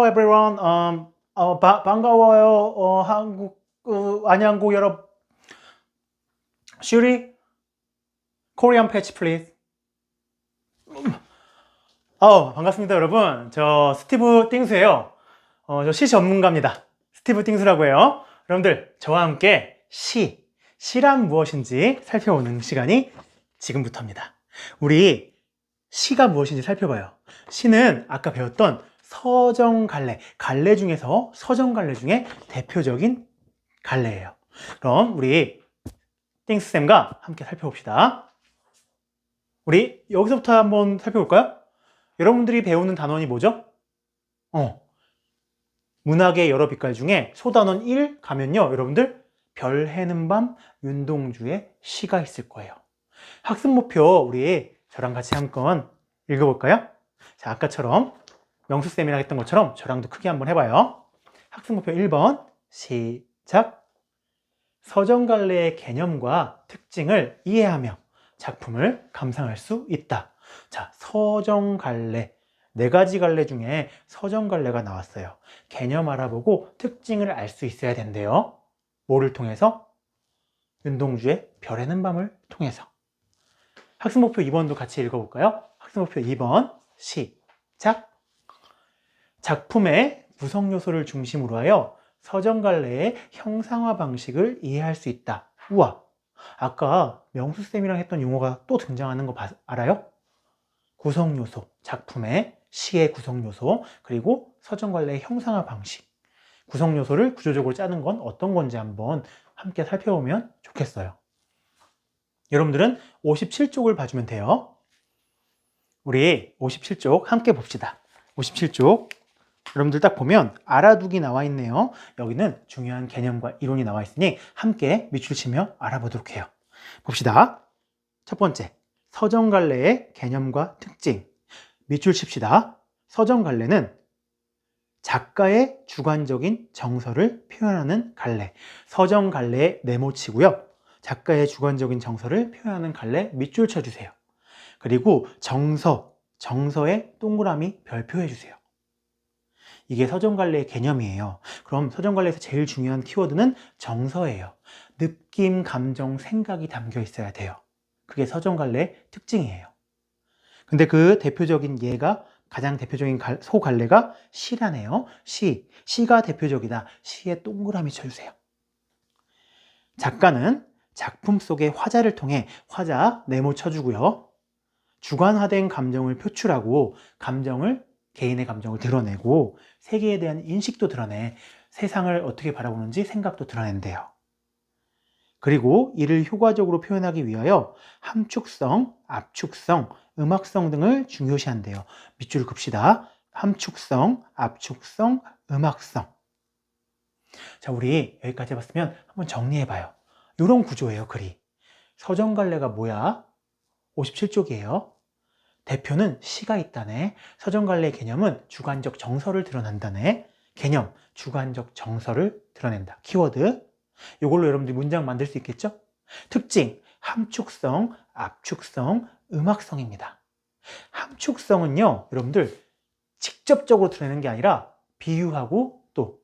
everyone. 반가워요. 한국 안양고 여러분. 슈리, Korean patch please. 반갑습니다, 여러분. 저 스티브 띵스예요. 저 시 전문가입니다. 스티브 띵스라고 해요. 여러분들, 저와 함께 시란 무엇인지 살펴보는 시간이 지금부터입니다. 우리 시가 무엇인지 살펴봐요. 시는 아까 배웠던 서정갈래, 갈래 중에서 서정갈래 중에 대표적인 갈래예요. 그럼 우리 띵스쌤과 함께 살펴봅시다. 우리 여기서부터 한번 살펴볼까요? 여러분들이 배우는 단원이 뭐죠? 문학의 여러 빛깔 중에 소단원 1 가면요, 여러분들 별 해는 밤 윤동주의 시가 있을 거예요. 학습 목표 우리 저랑 같이 한번 읽어볼까요? 자, 아까처럼 명수쌤이랑 했던 것처럼 저랑도 크게 한번 해봐요. 학습 목표 1번 시작. 서정갈래의 개념과 특징을 이해하며 작품을 감상할 수 있다. 자, 서정갈래, 4가지 갈래 중에 서정갈래가 나왔어요. 개념 알아보고 특징을 알 수 있어야 된대요. 뭐를 통해서? 윤동주의 별에는 밤을 통해서. 학습 목표 2번도 같이 읽어볼까요? 학습 목표 2번 시작. 작품의 구성 요소를 중심으로 하여 서정갈래의 형상화 방식을 이해할 수 있다. 우와, 아까 명수쌤이랑 했던 용어가 또 등장하는 거 알아요? 구성 요소, 작품의 시의 구성 요소, 그리고 서정갈래의 형상화 방식. 구성 요소를 구조적으로 짜는 건 어떤 건지 한번 함께 살펴보면 좋겠어요. 여러분들은 57쪽을 봐주면 돼요. 우리 57쪽 함께 봅시다. 57쪽 여러분들 딱 보면 알아두기 나와 있네요. 여기는 중요한 개념과 이론이 나와 있으니 함께 밑줄 치며 알아보도록 해요. 봅시다. 첫 번째, 서정갈래의 개념과 특징. 밑줄 칩시다. 서정갈래는 작가의 주관적인 정서를 표현하는 갈래. 서정갈래의 네모치고요. 작가의 주관적인 정서를 표현하는 갈래 밑줄 쳐주세요. 그리고 정서에 동그라미 별표 해주세요. 이게 서정갈래의 개념이에요. 그럼 서정갈래에서 제일 중요한 키워드는 정서예요. 느낌, 감정, 생각이 담겨 있어야 돼요. 그게 서정갈래의 특징이에요. 근데 그 대표적인 예가, 가장 대표적인 소갈래가 시라네요. 시가 대표적이다. 시에 동그라미 쳐주세요. 작가는 작품 속의 화자를 통해 화자 네모 쳐주고요. 주관화된 감정을 표출하고 개인의 감정을 드러내고 세계에 대한 인식도 드러내 세상을 어떻게 바라보는지 생각도 드러낸대요. 그리고 이를 효과적으로 표현하기 위하여 함축성, 압축성, 음악성 등을 중요시한대요. 밑줄 긋시다. 함축성, 압축성, 음악성. 자, 우리 여기까지 해봤으면 한번 정리해봐요. 이런 구조예요, 글이. 서정갈래가 뭐야? 57쪽이에요. 대표는 시가 있다네. 서정갈래의 개념은 주관적 정서를 드러낸다네. 개념, 주관적 정서를 드러낸다. 키워드. 이걸로 여러분들이 문장 만들 수 있겠죠? 특징, 함축성, 압축성, 음악성입니다. 함축성은요, 여러분들 직접적으로 드러내는 게 아니라 비유하고 또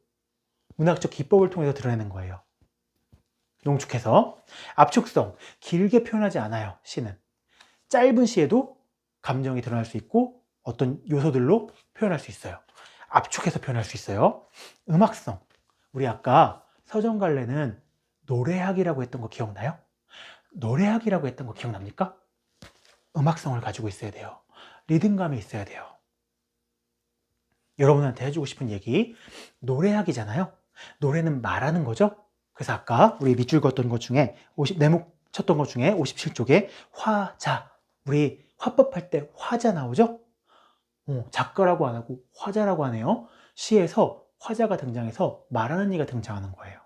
문학적 기법을 통해서 드러내는 거예요. 농축해서. 압축성, 길게 표현하지 않아요, 시는. 짧은 시에도 감정이 드러날 수 있고 어떤 요소들로 표현할 수 있어요. 압축해서 표현할 수 있어요. 음악성, 우리 아까 서정갈래는 노래학이라고 했던 거 기억나요? 노래학이라고 했던 거 기억납니까? 음악성을 가지고 있어야 돼요. 리듬감이 있어야 돼요. 여러분한테 해주고 싶은 얘기, 노래학이잖아요. 노래는 말하는 거죠. 그래서 아까 우리 밑줄 걷던 것 중에 네모 쳤던 것 중에 57쪽에 화자, 우리 화법할 때 화자 나오죠? 작가라고 안 하고 화자라고 하네요. 시에서 화자가 등장해서 말하는 이가 등장하는 거예요.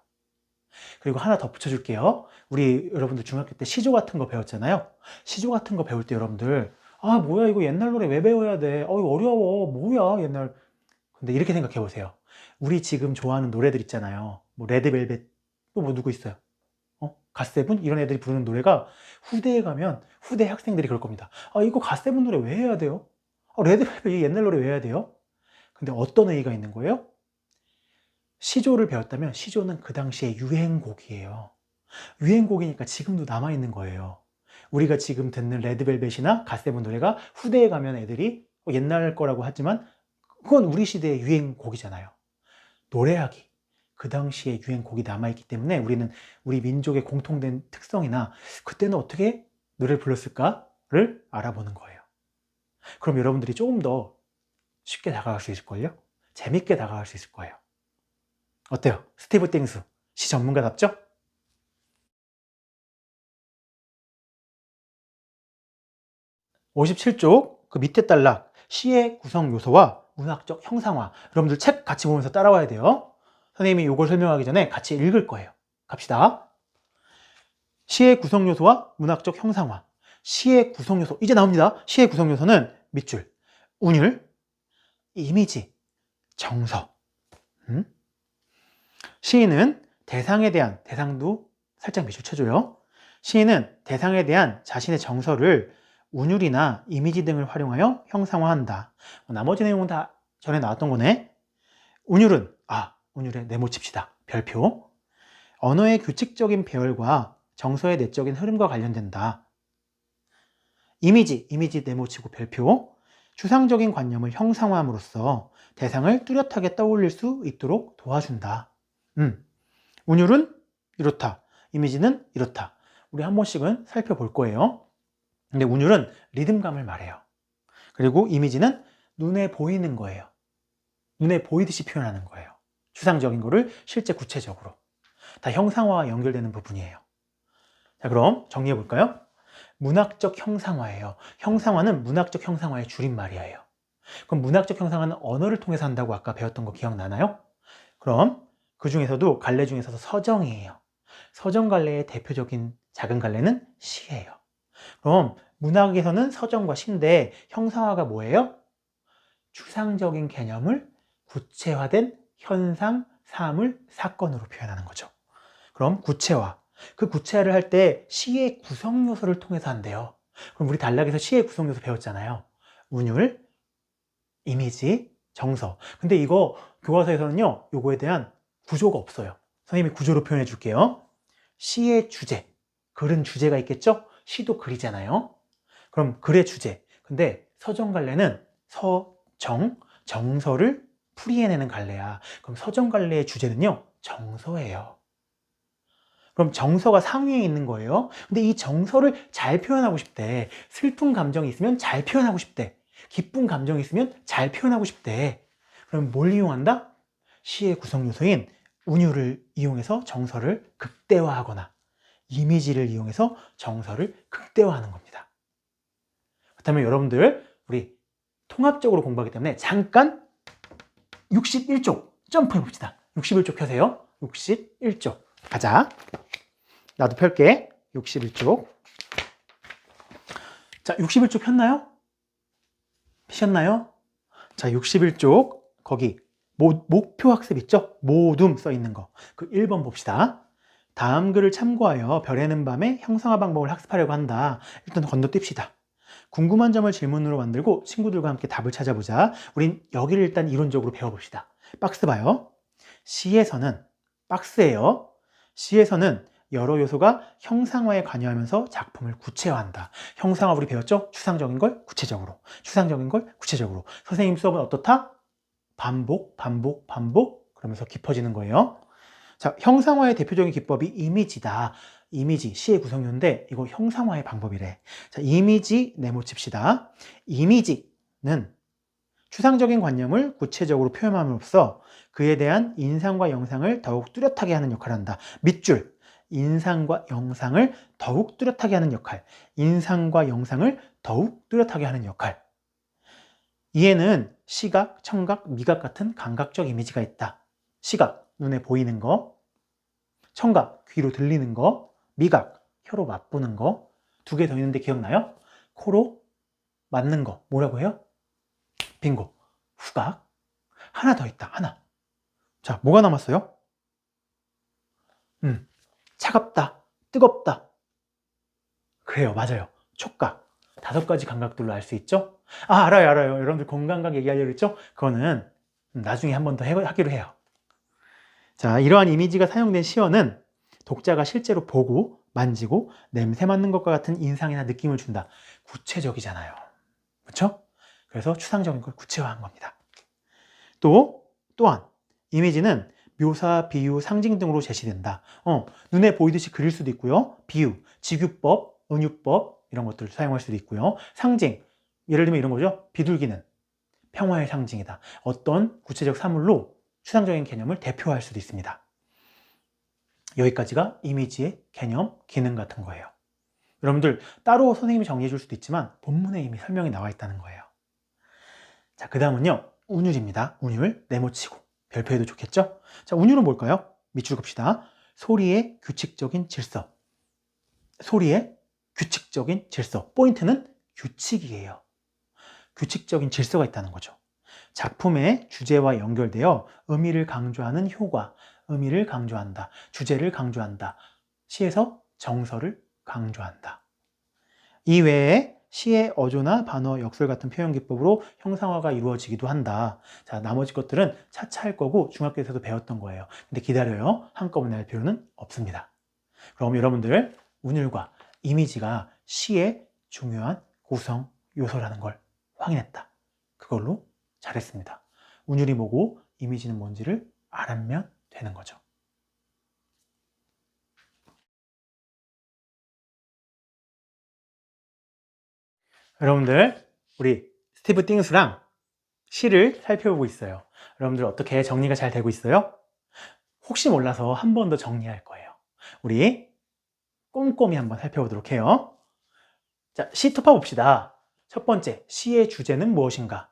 그리고 하나 더 붙여줄게요. 우리 여러분들 중학교 때 시조 같은 거 배웠잖아요. 시조 같은 거 배울 때 여러분들 뭐야 이거 옛날 노래 왜 배워야 돼? 이거 어려워. 뭐야 옛날. 근데 이렇게 생각해 보세요. 우리 지금 좋아하는 노래들 있잖아요. 뭐 레드벨벳, 또 뭐 누구 있어요? 갓세븐? 이런 애들이 부르는 노래가 후대에 가면 후대 학생들이 그럴 겁니다. 이거 갓세븐 노래 왜 해야 돼요? 레드벨벳 옛날 노래 왜 해야 돼요? 근데 어떤 의의가 있는 거예요? 시조를 배웠다면 시조는 그 당시에 유행곡이에요. 유행곡이니까 지금도 남아있는 거예요. 우리가 지금 듣는 레드벨벳이나 갓세븐 노래가 후대에 가면 애들이 옛날 거라고 하지만 그건 우리 시대의 유행곡이잖아요. 노래하기. 그 당시에 유행곡이 남아있기 때문에 우리는 우리 민족의 공통된 특성이나 그때는 어떻게 노래를 불렀을까를 알아보는 거예요. 그럼 여러분들이 조금 더 쉽게 다가갈 수 있을걸요? 재밌게 다가갈 수 있을 거예요. 어때요? 스티브 땡스 시 전문가답죠? 57쪽 그 밑에 단락 시의 구성 요소와 문학적 형상화. 여러분들 책 같이 보면서 따라와야 돼요. 선생님이 이걸 설명하기 전에 같이 읽을 거예요. 갑시다. 시의 구성 요소와 문학적 형상화. 시의 구성 요소 이제 나옵니다. 시의 구성 요소는 밑줄, 운율, 이미지, 정서. 시인은 대상에 대한, 대상도 살짝 밑줄 쳐줘요. 시인은 대상에 대한 자신의 정서를 운율이나 이미지 등을 활용하여 형상화한다. 나머지 내용은 다 전에 나왔던 거네. 운율은, 운율에 네모칩시다. 별표. 언어의 규칙적인 배열과 정서의 내적인 흐름과 관련된다. 이미지 네모치고 별표. 추상적인 관념을 형상화함으로써 대상을 뚜렷하게 떠올릴 수 있도록 도와준다. 운율은 이렇다. 이미지는 이렇다. 우리 한 번씩은 살펴볼 거예요. 근데 운율은 리듬감을 말해요. 그리고 이미지는 눈에 보이는 거예요. 눈에 보이듯이 표현하는 거예요. 추상적인 거를 실제 구체적으로. 다 형상화와 연결되는 부분이에요. 자, 그럼 정리해 볼까요? 문학적 형상화예요. 형상화는 문학적 형상화의 줄임말이에요. 그럼 문학적 형상화는 언어를 통해서 한다고 아까 배웠던 거 기억나나요? 그럼 그 중에서도 갈래 중에서도 서정이에요. 서정 갈래의 대표적인 작은 갈래는 시예요. 그럼 문학에서는 서정과 시인데 형상화가 뭐예요? 추상적인 개념을 구체화된 현상, 사물, 사건으로 표현하는 거죠. 그럼 구체화. 그 구체화를 할 때 시의 구성 요소를 통해서 한대요. 그럼 우리 단락에서 시의 구성 요소 배웠잖아요. 운율, 이미지, 정서. 근데 이거 교과서에서는요, 요거에 대한 구조가 없어요. 선생님이 구조로 표현해 줄게요. 시의 주제. 글은 주제가 있겠죠? 시도 글이잖아요. 그럼 글의 주제. 근데 서정갈래는 정서를 풀이해내는 갈래야. 그럼 서정갈래의 주제는요, 정서예요. 그럼 정서가 상위에 있는 거예요. 근데 이 정서를 잘 표현하고 싶대. 슬픈 감정이 있으면 잘 표현하고 싶대. 기쁜 감정이 있으면 잘 표현하고 싶대. 그럼 뭘 이용한다? 시의 구성 요소인 운율을 이용해서 정서를 극대화하거나 이미지를 이용해서 정서를 극대화하는 겁니다. 그렇다면 여러분들 우리 통합적으로 공부하기 때문에 잠깐 61쪽 점프해 봅시다. 61쪽 펴세요. 61쪽 가자. 나도 펼게. 61쪽. 자, 61쪽 폈나요? 피셨나요? 자, 61쪽 거기 목표 학습 있죠? 모둠 써 있는 거. 그 1번 봅시다. 다음 글을 참고하여 별에는 밤의 형상화 방법을 학습하려고 한다. 일단 건너뛰읍시다. 궁금한 점을 질문으로 만들고 친구들과 함께 답을 찾아보자. 우린 여기를 일단 이론적으로 배워봅시다. 박스 봐요. 시에서는 박스예요. 시에서는 여러 요소가 형상화에 관여하면서 작품을 구체화한다. 형상화 우리 배웠죠? 추상적인 걸 구체적으로, 추상적인 걸 구체적으로. 선생님 수업은 어떻다? 반복, 반복, 반복 그러면서 깊어지는 거예요. 자, 형상화의 대표적인 기법이 이미지다. 이미지, 시의 구성요인데 이거 형상화의 방법이래. 자, 이미지 네모칩시다. 이미지는 추상적인 관념을 구체적으로 표현함으로써 그에 대한 인상과 영상을 더욱 뚜렷하게 하는 역할을 한다. 밑줄, 인상과 영상을 더욱 뚜렷하게 하는 역할. 인상과 영상을 더욱 뚜렷하게 하는 역할. 이에는 시각, 청각, 미각 같은 감각적 이미지가 있다. 시각, 눈에 보이는 거. 청각, 귀로 들리는 거. 미각, 혀로 맛보는 거. 두 개 더 있는데 기억나요? 코로 맞는 거. 뭐라고 해요? 빙고. 후각. 하나 더 있다. 하나. 자, 뭐가 남았어요? 차갑다. 뜨겁다. 그래요. 맞아요. 촉각. 5가지 감각들로 알 수 있죠? 알아요. 여러분들 공감각 얘기하려고 했죠? 그거는 나중에 한 번 더 하기로 해요. 자, 이러한 이미지가 사용된 시어는 독자가 실제로 보고 만지고 냄새 맡는 것과 같은 인상이나 느낌을 준다. 구체적이잖아요. 그렇죠? 그래서 추상적인 걸 구체화한 겁니다. 또한 이미지는 묘사, 비유, 상징 등으로 제시된다. 눈에 보이듯이 그릴 수도 있고요. 비유, 직유법, 은유법 이런 것들을 사용할 수도 있고요. 상징, 예를 들면 이런 거죠. 비둘기는 평화의 상징이다. 어떤 구체적 사물로 추상적인 개념을 대표할 수도 있습니다. 여기까지가 이미지의 개념, 기능 같은 거예요. 여러분들 따로 선생님이 정리해 줄 수도 있지만 본문에 이미 설명이 나와 있다는 거예요. 자, 그 다음은요. 운율입니다. 운율, 네모치고 별표해도 좋겠죠? 자, 운율은 뭘까요? 밑줄 긋읍시다. 소리의 규칙적인 질서. 소리의 규칙적인 질서. 포인트는 규칙이에요. 규칙적인 질서가 있다는 거죠. 작품의 주제와 연결되어 의미를 강조하는 효과, 의미를 강조한다, 주제를 강조한다, 시에서 정서를 강조한다. 이외에 시의 어조나 반어, 역설 같은 표현 기법으로 형상화가 이루어지기도 한다. 자, 나머지 것들은 차차 할 거고 중학교에서도 배웠던 거예요. 근데 기다려요. 한꺼번에 할 필요는 없습니다. 그럼 여러분들 운율과 이미지가 시의 중요한 구성 요소라는 걸 확인했다. 그걸로 잘했습니다. 운율이 뭐고 이미지는 뭔지를 알면 되는 거죠. 여러분들 우리 스티브 띵스랑 시를 살펴보고 있어요. 여러분들 어떻게 정리가 잘 되고 있어요? 혹시 몰라서 한 번 더 정리할 거예요. 우리 꼼꼼히 한번 살펴보도록 해요. 자, 시 토파 봅시다. 첫 번째, 시의 주제는 무엇인가?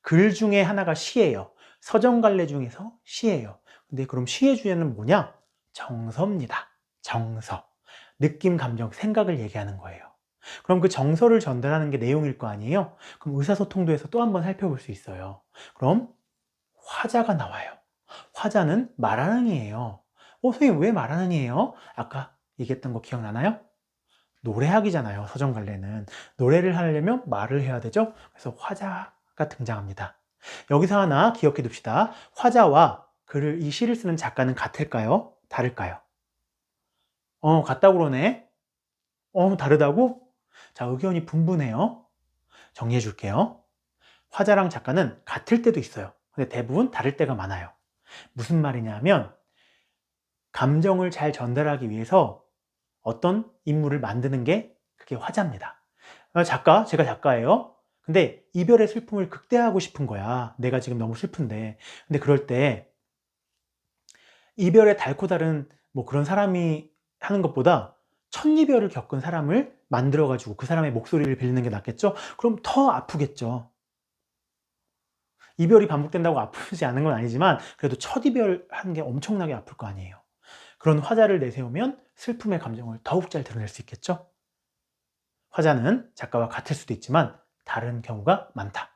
글 중에 하나가 시예요. 서정갈래 중에서 시예요. 근데 그럼 시의 주제는 뭐냐? 정서입니다. 정서. 느낌, 감정, 생각을 얘기하는 거예요. 그럼 그 정서를 전달하는 게 내용일 거 아니에요? 그럼 의사소통도에서 또 한번 살펴볼 수 있어요. 그럼 화자가 나와요. 화자는 말하는 이에요. 선생님 왜 말하는 이에요? 아까 얘기했던 거 기억나나요? 노래하기잖아요. 서정갈래는. 노래를 하려면 말을 해야 되죠? 그래서 화자가 등장합니다. 여기서 하나 기억해 둡시다. 화자와 이 시를 쓰는 작가는 같을까요? 다를까요? 같다고 그러네. 다르다고? 자, 의견이 분분해요. 정리해 줄게요. 화자랑 작가는 같을 때도 있어요. 근데 대부분 다를 때가 많아요. 무슨 말이냐면 감정을 잘 전달하기 위해서 어떤 인물을 만드는 게 그게 화자입니다. 제가 작가예요. 근데 이별의 슬픔을 극대화하고 싶은 거야. 내가 지금 너무 슬픈데. 근데 그럴 때 이별의 달고 다른 뭐 그런 사람이 하는 것보다 첫 이별을 겪은 사람을 만들어가지고 그 사람의 목소리를 빌리는 게 낫겠죠? 그럼 더 아프겠죠. 이별이 반복된다고 아프지 않은 건 아니지만 그래도 첫 이별 하는 게 엄청나게 아플 거 아니에요. 그런 화자를 내세우면 슬픔의 감정을 더욱 잘 드러낼 수 있겠죠? 화자는 작가와 같을 수도 있지만 다른 경우가 많다.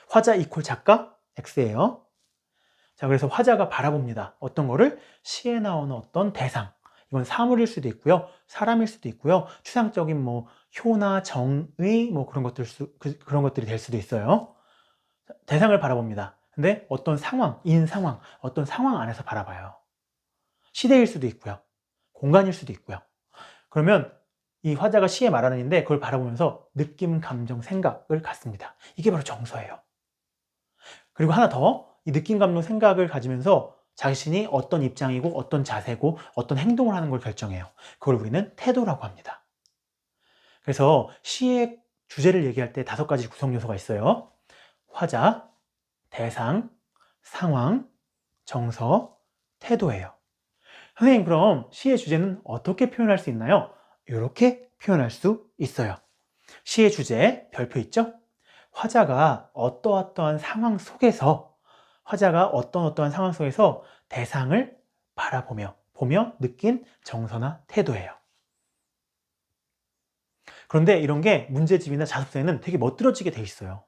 화자 이퀄 작가 X예요. 자, 그래서 화자가 바라봅니다. 어떤 거를? 시에 나오는 어떤 대상. 이건 사물일 수도 있고요. 사람일 수도 있고요. 추상적인 뭐 효나 정의 뭐 그런 것들이 될 수도 있어요. 대상을 바라봅니다. 근데 어떤 상황, 상황, 어떤 상황 안에서 바라봐요. 시대일 수도 있고요. 공간일 수도 있고요. 그러면 이 화자가 시에 말하는데 그걸 바라보면서 느낌, 감정, 생각을 갖습니다. 이게 바로 정서예요. 그리고 하나 더, 이 느낌, 감정, 생각을 가지면서 자신이 어떤 입장이고 어떤 자세고 어떤 행동을 하는 걸 결정해요. 그걸 우리는 태도라고 합니다. 그래서 시의 주제를 얘기할 때 5가지 구성 요소가 있어요. 화자, 대상, 상황, 정서, 태도예요. 선생님, 그럼 시의 주제는 어떻게 표현할 수 있나요? 이렇게 표현할 수 있어요. 시의 주제, 별표 있죠? 화자가 어떠어떠한 상황 속에서 대상을 보며 느낀 정서나 태도예요. 그런데 이런 게 문제집이나 자습서에는 되게 멋들어지게 돼 있어요.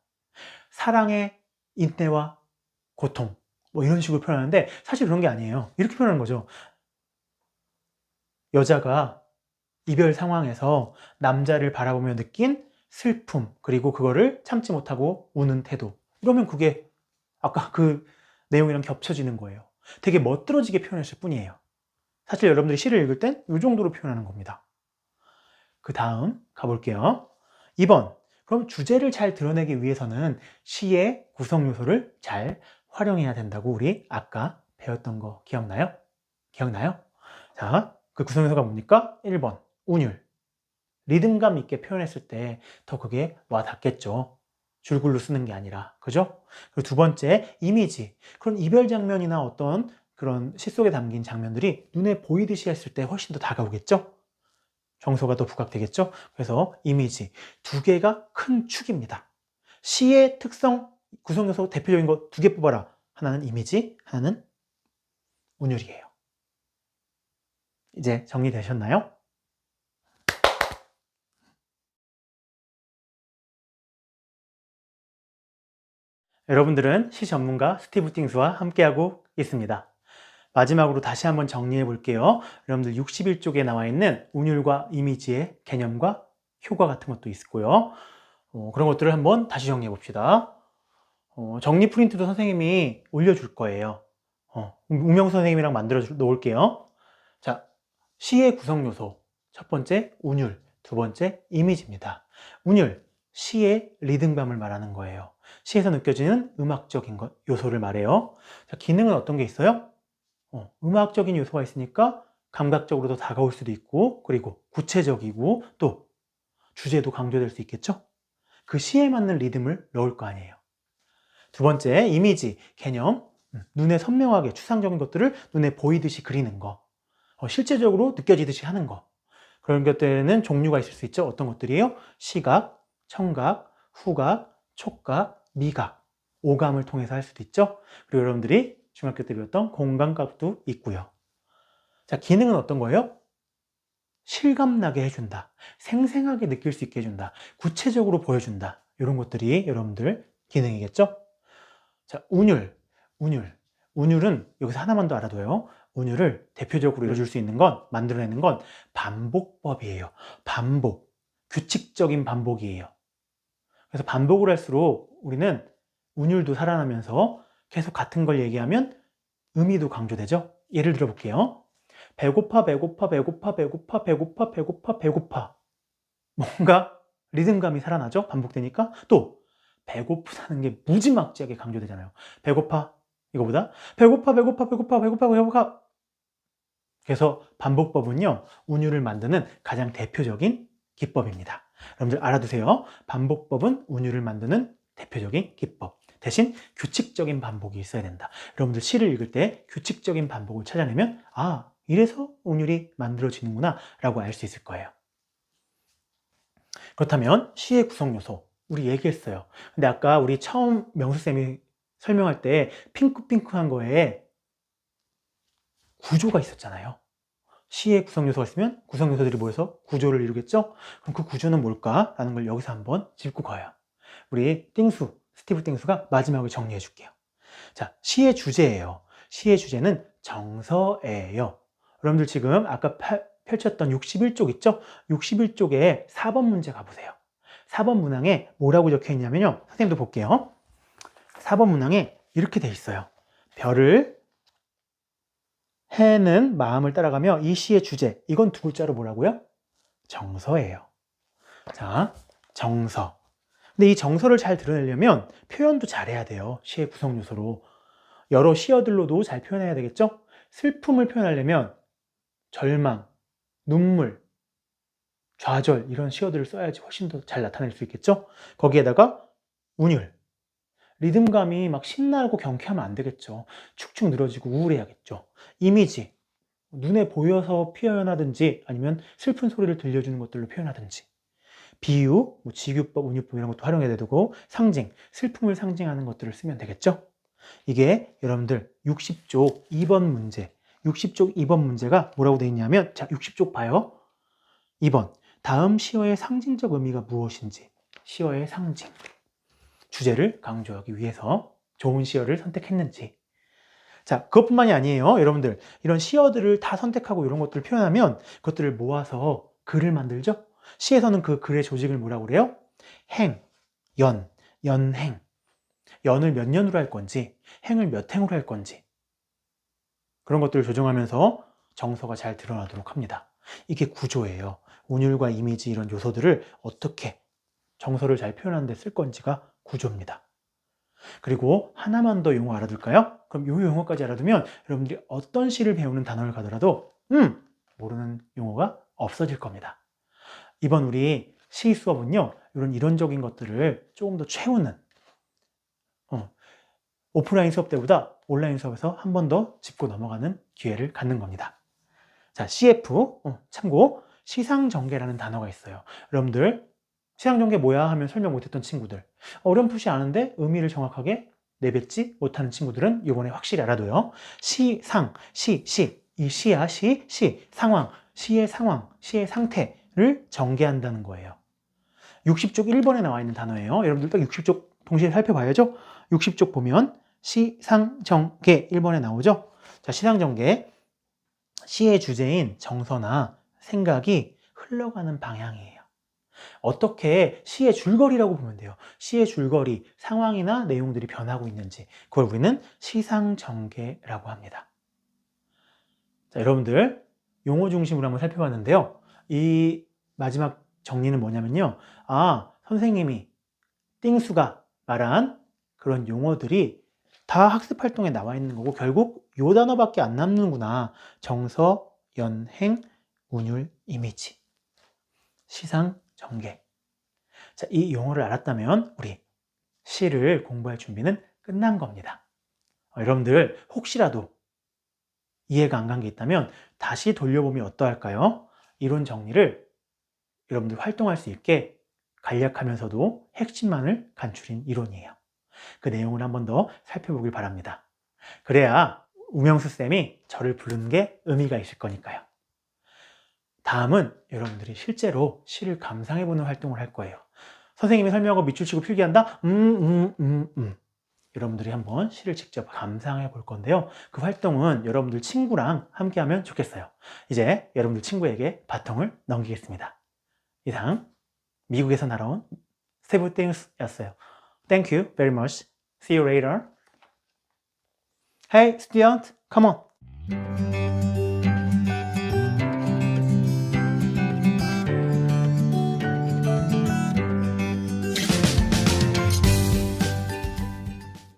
사랑의 인내와 고통, 뭐 이런 식으로 표현하는데 사실 그런 게 아니에요. 이렇게 표현하는 거죠. 여자가 이별 상황에서 남자를 바라보며 느낀 슬픔, 그리고 그거를 참지 못하고 우는 태도. 이러면 그게 아까 그 내용이랑 겹쳐지는 거예요. 되게 멋들어지게 표현했을 뿐이에요. 사실 여러분들이 시를 읽을 땐 이 정도로 표현하는 겁니다. 그 다음 가볼게요. 2번. 그럼 주제를 잘 드러내기 위해서는 시의 구성 요소를 잘 활용해야 된다고 우리 아까 배웠던 거 기억나요? 기억나요? 자, 그 구성 요소가 뭡니까? 1번. 운율. 리듬감 있게 표현했을 때 더 그게 와 닿겠죠. 줄글로 쓰는 게 아니라. 그죠? 그리고 두 번째, 이미지. 그런 이별 장면이나 어떤 그런 시 속에 담긴 장면들이 눈에 보이듯이 했을 때 훨씬 더 다가오겠죠? 정서가 더 부각되겠죠? 그래서 이미지. 두 개가 큰 축입니다. 시의 특성, 구성 요소 대표적인 거 두 개 뽑아라. 하나는 이미지, 하나는 운율이에요. 이제 정리되셨나요? 여러분들은 시 전문가 스티브 띵스와 함께하고 있습니다. 마지막으로 다시 한번 정리해 볼게요. 여러분들 61쪽에 나와 있는 운율과 이미지의 개념과 효과 같은 것도 있고요. 그런 것들을 한번 다시 정리해 봅시다. 정리 프린트도 선생님이 올려줄 거예요. 우명 선생님이랑 만들어 놓을게요. 자, 시의 구성 요소. 첫 번째, 운율. 두 번째, 이미지입니다. 운율, 시의 리듬감을 말하는 거예요. 시에서 느껴지는 음악적인 요소를 말해요. 자, 기능은 어떤 게 있어요? 음악적인 요소가 있으니까 감각적으로도 다가올 수도 있고, 그리고 구체적이고, 또 주제도 강조될 수 있겠죠? 그 시에 맞는 리듬을 넣을 거 아니에요. 두 번째, 이미지, 개념. 눈에 선명하게 추상적인 것들을 눈에 보이듯이 그리는 거. 실제적으로 느껴지듯이 하는 거. 그런 것들에는 종류가 있을 수 있죠. 어떤 것들이에요? 시각, 청각, 후각, 촉각, 미각, 오감을 통해서 할 수도 있죠. 그리고 여러분들이 중학교 때 배웠던 공감각도 있고요. 자, 기능은 어떤 거예요? 실감나게 해준다. 생생하게 느낄 수 있게 해준다. 구체적으로 보여준다. 이런 것들이 여러분들 기능이겠죠? 자, 운율. 운율은 여기서 하나만 더 알아둬요. 운율을 대표적으로 이루어줄 수 있는 건, 만들어내는 건 반복법이에요. 반복. 규칙적인 반복이에요. 그래서 반복을 할수록 우리는 운율도 살아나면서 계속 같은 걸 얘기하면 의미도 강조되죠. 예를 들어 볼게요. 배고파, 배고파, 배고파, 배고파, 배고파, 배고파, 배고파. 뭔가 리듬감이 살아나죠? 반복되니까. 또 배고프다는 게 무지막지하게 강조되잖아요. 배고파, 이거보다 배고파, 배고파, 배고파, 배고파, 배고파. 그래서 반복법은요, 운율을 만드는 가장 대표적인 기법입니다. 여러분들 알아두세요. 반복법은 운율을 만드는 대표적인 기법. 대신 규칙적인 반복이 있어야 된다. 여러분들 시를 읽을 때 규칙적인 반복을 찾아내면 아, 이래서 운율이 만들어지는구나 라고 알 수 있을 거예요. 그렇다면 시의 구성 요소 우리 얘기했어요. 근데 아까 우리 처음 명수쌤이 설명할 때 핑크핑크한 거에 구조가 있었잖아요. 시의 구성 요소가 있으면 구성 요소들이 모여서 구조를 이루겠죠? 그럼 그 구조는 뭘까? 라는 걸 여기서 한번 짚고 가요. 우리 스티브 띵수가 마지막을 정리해 줄게요. 자, 시의 주제예요. 시의 주제는 정서예요. 여러분들 지금 아까 펼쳤던 61쪽 있죠? 61쪽에 4번 문제 가보세요. 4번 문항에 뭐라고 적혀 있냐면요. 선생님도 볼게요. 4번 문항에 이렇게 돼 있어요. 별을, 해는 마음을 따라가며 이 시의 주제, 이건 두 글자로 뭐라고요? 정서예요. 자, 정서. 근데 이 정서를 잘 드러내려면 표현도 잘해야 돼요. 시의 구성 요소로. 여러 시어들로도 잘 표현해야 되겠죠? 슬픔을 표현하려면 절망, 눈물, 좌절 이런 시어들을 써야지 훨씬 더 잘 나타낼 수 있겠죠? 거기에다가 운율, 리듬감이 막 신나고 경쾌하면 안 되겠죠. 축축 늘어지고 우울해야겠죠. 이미지, 눈에 보여서 표현하든지 아니면 슬픈 소리를 들려주는 것들로 표현하든지 비유, 직유법, 운유법 이런 것도 활용해야 되고 상징, 슬픔을 상징하는 것들을 쓰면 되겠죠. 이게 여러분들 60쪽 2번 문제 60쪽 2번 문제가 뭐라고 되어 있냐면 자 60쪽 봐요. 2번 다음 시어의 상징적 의미가 무엇인지 시어의 상징 주제를 강조하기 위해서 좋은 시어를 선택했는지 자 그것뿐만이 아니에요. 여러분들 이런 시어들을 다 선택하고 이런 것들을 표현하면 그것들을 모아서 글을 만들죠. 시에서는 그 글의 조직을 뭐라고 그래요? 행, 연행 연을 몇 년으로 할 건지, 행을 몇 행으로 할 건지 그런 것들을 조정하면서 정서가 잘 드러나도록 합니다. 이게 구조예요. 운율과 이미지 이런 요소들을 어떻게 정서를 잘 표현하는 데 쓸 건지가 구조입니다. 그리고 하나만 더 용어 알아둘까요? 그럼 이 용어까지 알아두면 여러분들이 어떤 시를 배우는 단원을 가더라도 모르는 용어가 없어질 겁니다. 이번 우리 시 수업은요, 이런 이론적인 것들을 조금 더 채우는 오프라인 수업 때보다 온라인 수업에서 한 번 더 짚고 넘어가는 기회를 갖는 겁니다. 자, CF 참고 시상정계라는 단어가 있어요. 여러분들 시상정계 뭐야 하면 설명 못했던 친구들, 어렴풋이 아는데 의미를 정확하게 내뱉지 못하는 친구들은 이번에 확실히 알아둬요. 시상, 시, 이 시야, 시, 상황, 시의 상황, 시의 상태를 정계한다는 거예요. 60쪽 1번에 나와 있는 단어예요. 여러분들 딱 60쪽 동시에 살펴봐야죠. 60쪽 보면 시상정계 1번에 나오죠. 자, 시상정계, 시의 주제인 정서나 생각이 흘러가는 방향이에요. 어떻게 시의 줄거리라고 보면 돼요. 시의 줄거리, 상황이나 내용들이 변하고 있는지, 그걸 우리는 시상정계라고 합니다. 자, 여러분들 용어 중심으로 한번 살펴봤는데요. 이 마지막 정리는 뭐냐면요. 선생님이 띵수가 말한 그런 용어들이 다 학습활동에 나와 있는 거고 결국 요 단어밖에 안 남는구나. 정서, 연행, 운율, 이미지, 시상, 정계. 자, 이 용어를 알았다면 우리 시를 공부할 준비는 끝난 겁니다. 여러분들 혹시라도 이해가 안 간 게 있다면 다시 돌려보면 어떠할까요? 이론 정리를 여러분들 활동할 수 있게 간략하면서도 핵심만을 간추린 이론이에요. 그 내용을 한 번 더 살펴보길 바랍니다. 그래야 우명수 쌤이 저를 부르는 게 의미가 있을 거니까요. 다음은 여러분들이 실제로 시를 감상해보는 활동을 할 거예요. 선생님이 설명하고 밑줄 치고 필기한다? 여러분들이 한번 시를 직접 감상해 볼 건데요. 그 활동은 여러분들 친구랑 함께 하면 좋겠어요. 이제 여러분들 친구에게 바통을 넘기겠습니다. 이상 미국에서 날아온 스테브 띵스였어요. Thank you very much. See you later. Hey, student, come on.